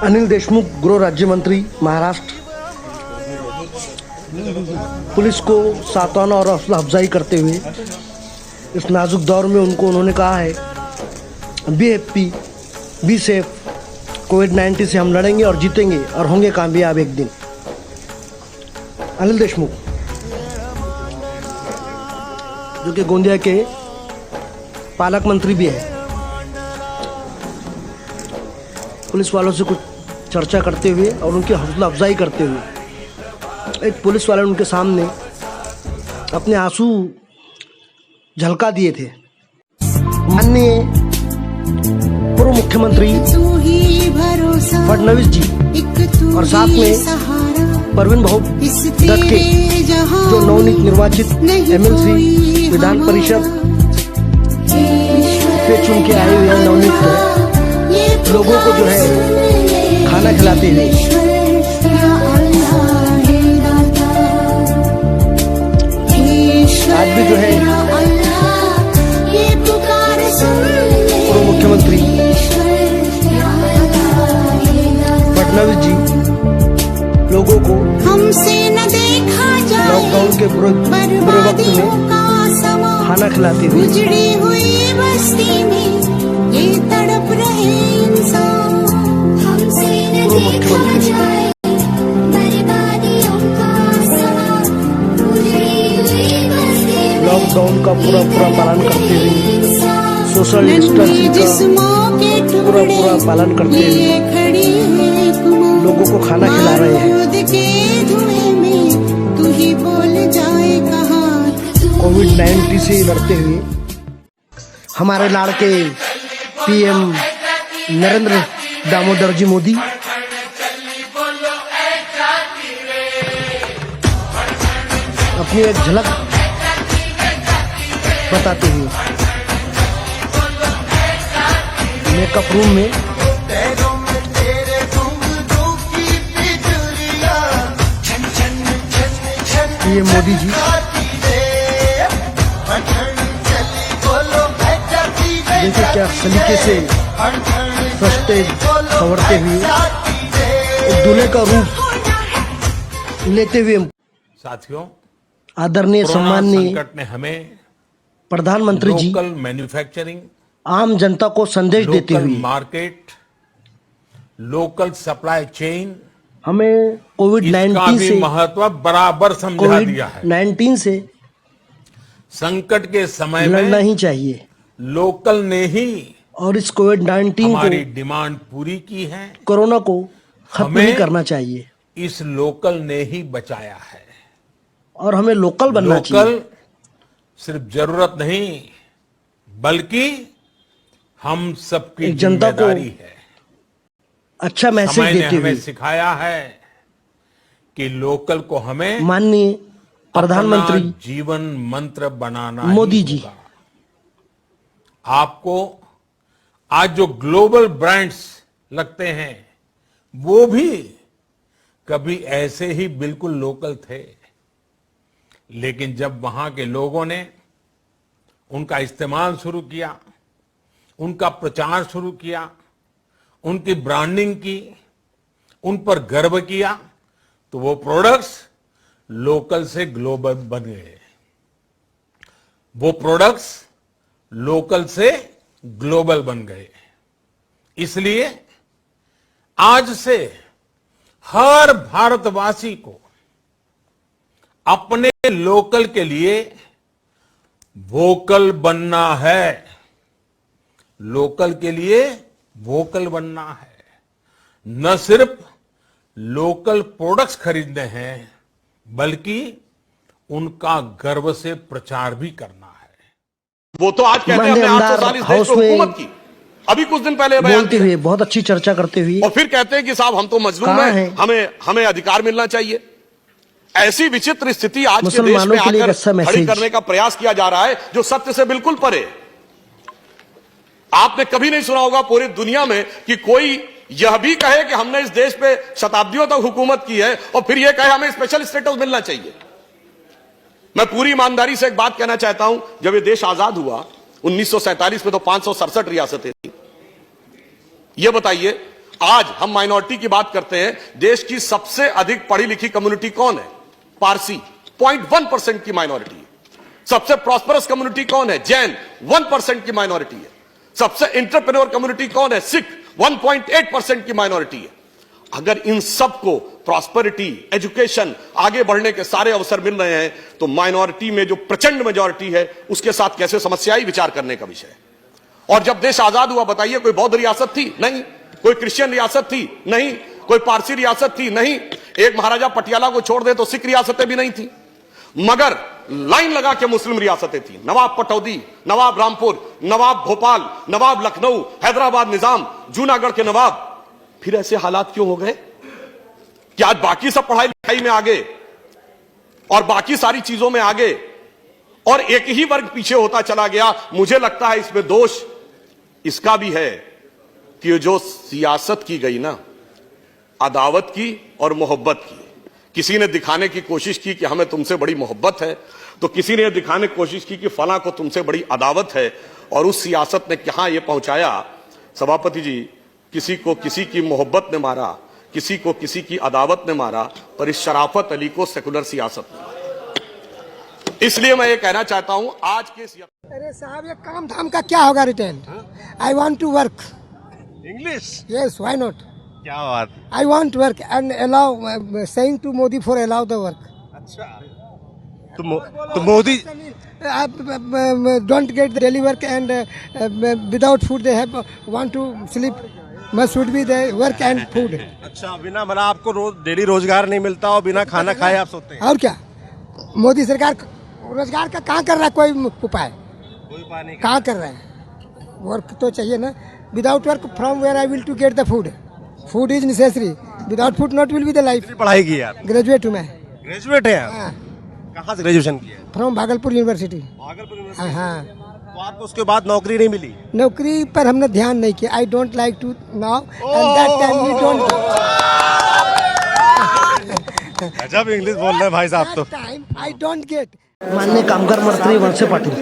अनिल देशमुख गृह राज्य मंत्री महाराष्ट्र पुलिस को सांत्वना और हौसला अफजाई करते हुए इस नाजुक दौर में उन्होंने कहा है बी हैप्पी बी सेफ, कोविड-19 से हम लड़ेंगे और जीतेंगे और होंगे कामयाब एक दिन। अनिल देशमुख जो कि गोंदिया के पालक मंत्री भी है, पुलिस वालों से कुछ चर्चा करते हुए और उनकी हौसला अफजाई करते हुए एक पुलिस वाले उनके सामने अपने आंसू झलका दिए थे। माननीय पूर्व मुख्यमंत्री फडणवीस जी और साथ में परवीन भाऊ दत्ते जो नवनीत निर्वाचित एमएलसी विधान परिषद से चुन के आए हुए नवनीत लोगों को जो है खाना खिलाते हुए आज भी जो है पूर्व मुख्यमंत्री फडणवीस जी लोगों को हमसे न देखा जाए लॉकडाउन के बुरे वक्त में खाना खिलाते हुए उजड़ी हुई बस्ती में ये तड़प रहे इंसान, हमसे न देखा जाए बर्बादियों का समा, उजड़ी हुई बस्ती में लॉकडाउन का पूरा पालन करते हुए सोशल डिस्टेंसिंग का पूरा पालन करते हुए लोगों को खाना खिला रहे हैं। कोविड-19 से लड़ते हुए हमारे लाड़के पीएम नरेंद्र दामोदर जी मोदी अपनी एक झलक बताते हुए मेकअप रूम में ये मोदी जी देखिए क्या सलीके से सस्ते संवरते हुए दूल्हे का रूप लेते हुए साथियों, आदरणीय सम्माननीय संकट ने हमें प्रधानमंत्री जी लोकल मैन्युफैक्चरिंग, आम जनता को संदेश देते लोकल हुए मार्केट, लोकल सप्लाई चेन हमें इसका कोविड-19 भी से महत्व बराबर समझा दिया है। कोविड-19 से संकट के समय लड़ना में ही चाहिए लोकल ने ही और इस कोविड-19 हमारी को डिमांड पूरी की है। कोरोना को खत्म हमें नहीं करना चाहिए इस लोकल ने ही बचाया है। और हमें लोकल बनना चाहिए। लोकल सिर्फ जरूरत नहीं बल्कि हम सबकी एक जनता को जिम्मेदारी है। अच्छा मैसेज समय ने देते हमें हुए सिखाया है कि लोकल को हमें माननीय प्रधानमंत्री अपना जीवन मंत्र बनाना मोदी ही जी होगा। आपको आज जो ग्लोबल ब्रांड्स लगते हैं वो भी कभी ऐसे ही बिल्कुल लोकल थे, लेकिन जब वहां के लोगों ने उनका इस्तेमाल शुरू किया, उनका प्रचार शुरू किया, उनकी ब्रांडिंग की, उन पर गर्व किया, तो वो प्रोडक्ट्स लोकल से ग्लोबल बन गए। वो प्रोडक्ट्स लोकल से ग्लोबल बन गए। इसलिए आज से हर भारतवासी को अपने लोकल के लिए वोकल बनना है। लोकल के लिए वोकल बनना है। न सिर्फ लोकल प्रोडक्ट्स खरीदने हैं बल्कि उनका गर्व से प्रचार भी करना है। वो तो आज कहते हैं हमने 800 साल इस देश में हुकूमत की। अभी कुछ दिन पहले बोलते हुए बहुत अच्छी चर्चा करते हुए और फिर कहते हैं कि साहब हम तो मजलूम हैं, हमें अधिकार मिलना चाहिए। ऐसी विचित्र स्थिति आज के देश में आकर खड़ी करने का प्रयास किया जा रहा है जो सत्य से बिल्कुल परे। आपने कभी नहीं सुना होगा पूरी दुनिया में कि कोई यह भी कहे कि हमने इस देश पे शताब्दियों तक हुकूमत की है और फिर यह कहे हमें स्पेशल स्टेटस मिलना चाहिए। मैं पूरी ईमानदारी से एक बात कहना चाहता हूं, जब ये देश आजाद हुआ 1947 में तो 567 रियासतें थी। यह बताइए आज हम माइनॉरिटी की बात करते हैं, देश की सबसे अधिक पढ़ी लिखी कम्युनिटी कौन है? पारसी, 0.1% की माइनॉरिटी है। सबसे प्रॉस्परस कम्युनिटी कौन है? जैन, 1% की माइनॉरिटी है। सबसे एंटरप्रेन्योर कम्युनिटी कौन है? सिख, 1.8% की माइनॉरिटी है। अगर इन सबको प्रॉस्पेरिटी, एजुकेशन, आगे बढ़ने के सारे अवसर मिल रहे हैं, तो माइनॉरिटी में जो प्रचंड मेजॉरिटी है उसके साथ कैसे समस्या आई, विचार करने का विषय है। और जब देश आजाद हुआ, बताइए, कोई बौद्ध रियासत थी? नहीं। कोई क्रिश्चियन रियासत थी? नहीं। कोई पारसी रियासत थी? नहीं। एक महाराजा पटियाला को छोड़ दे तो सिख रियासतें भी नहीं थी, मगर लाइन लगा के मुस्लिम रियासतें थी। नवाब पटौदी, नवाब रामपुर, नवाब भोपाल, नवाब लखनऊ, हैदराबाद निजाम, जूनागढ़ के नवाब। फिर ऐसे हालात क्यों हो गए कि आज बाकी सब पढ़ाई लिखाई में आगे और बाकी सारी चीजों में आगे और एक ही वर्ग पीछे होता चला गया? मुझे लगता है इसमें दोष इसका भी है कि जो सियासत की गई ना, अदावत की और मोहब्बत की। किसी ने दिखाने की कोशिश की कि हमें तुमसे बड़ी मोहब्बत है, तो किसी ने दिखाने की कोशिश की कि फला को तुमसे बड़ी अदावत है, और उस सियासत ने कहां यह पहुंचाया सभापति जी, किसी को किसी की मोहब्बत ने मारा, किसी को किसी की अदावत ने मारा, पर इस शराफत अली को सेकुलर सियासत ने। इसलिए मैं ये कहना चाहता हूं आज के अरे साहब, ये काम धाम का क्या होगा return? I want to work English. Yes, why not? क्या बात। I want work and allow saying to Modi for allow the work. अच्छा, तो Modi don't get the daily work and without food they have want to sleep, must should be the work and food. अच्छा, बिना मतलब आपको daily रोजगार नहीं मिलता और बिना खाना खाए आप सोते हैं? और क्या, मोदी सरकार रोजगार का कहाँ कर रहा है? कोई उपाय कोई उपाय नहीं। कहाँ कर रहा है? वर्क तो चाहिए ना। Without work from where I will to get the food? Food is necessary, without food not will be the life. कितनी पढ़ाई की यार? ग्रेजुएट हूँ मैं। ग्रेजुएट है आप? हाँ, कहाँ से ग्रेजुएशन किया? From Bhagalpur university. भागलपुर हाँ यूनिवर्सिटी। हाँ। तो आपको उसके बाद नौकरी नहीं मिली? नौकरी पर हमने ध्यान नहीं किया। I don't like to now and that time we don't. गजब इंग्लिश बोल रहे हैं भाई साहब तो। Time I don't get. माननीय कामगार मंत्री वळसे पाटील